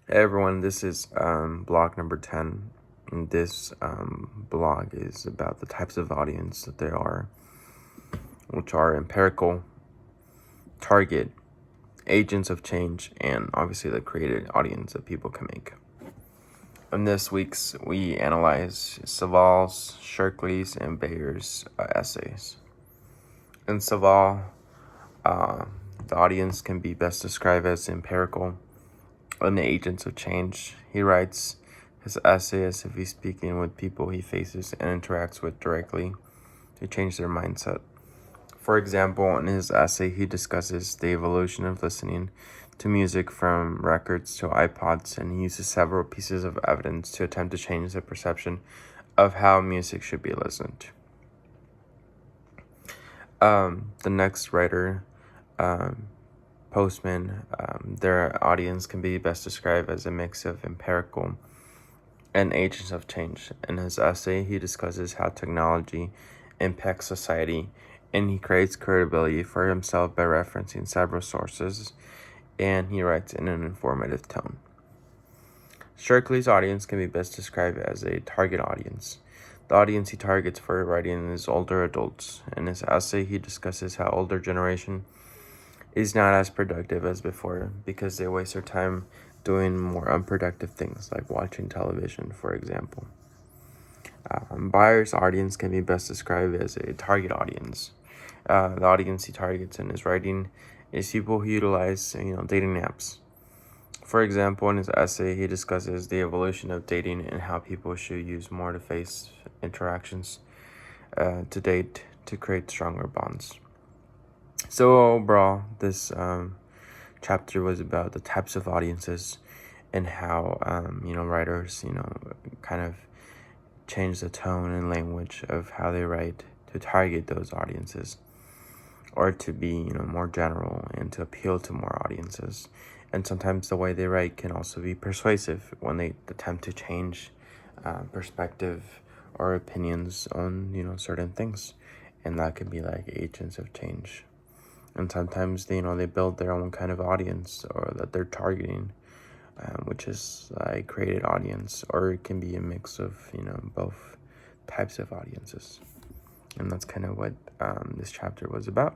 Hey everyone, this is blog number 10. And this blog is about the types of audience that there are, which are empirical, target, agents of change, and obviously the created audience that people can make. In this week's, we analyze Saval's, Shirkley's, and Bayer's essays. In Saval, the audience can be best described as empirical and the agents of change. He writes his essay as if he's speaking with people he faces and interacts with directly to change their mindset. For example, in his essay, he discusses the evolution of listening to music from records to iPods, and he uses several pieces of evidence to attempt to change the perception of how music should be listened to. The next writer, Postman, their audience can be best described as a mix of empirical and agents of change. In his essay, he discusses how technology impacts society, and he creates credibility for himself by referencing several sources, and he writes in an informative tone. Shirkley's audience can be best described as a target audience. The audience he targets for writing is older adults. In his essay, he discusses how older generation is not as productive as before because they waste their time doing more unproductive things like watching television, for example. Bayer's audience can be best described as a target audience. The audience he targets in his writing is people who utilize, dating apps. For example, in his essay, he discusses the evolution of dating and how people should use more to face interactions to date to create stronger bonds. So overall, this chapter was about the types of audiences and how writers kind of change the tone and language of how they write to target those audiences, or to be more general and to appeal to more audiences. And sometimes the way they write can also be persuasive when they attempt to change perspective or opinions on certain things, and that can be like agents of change. And sometimes they build their own kind of audience or that they're targeting, which is a created audience, or it can be a mix of both types of audiences. And that's kind of what this chapter was about.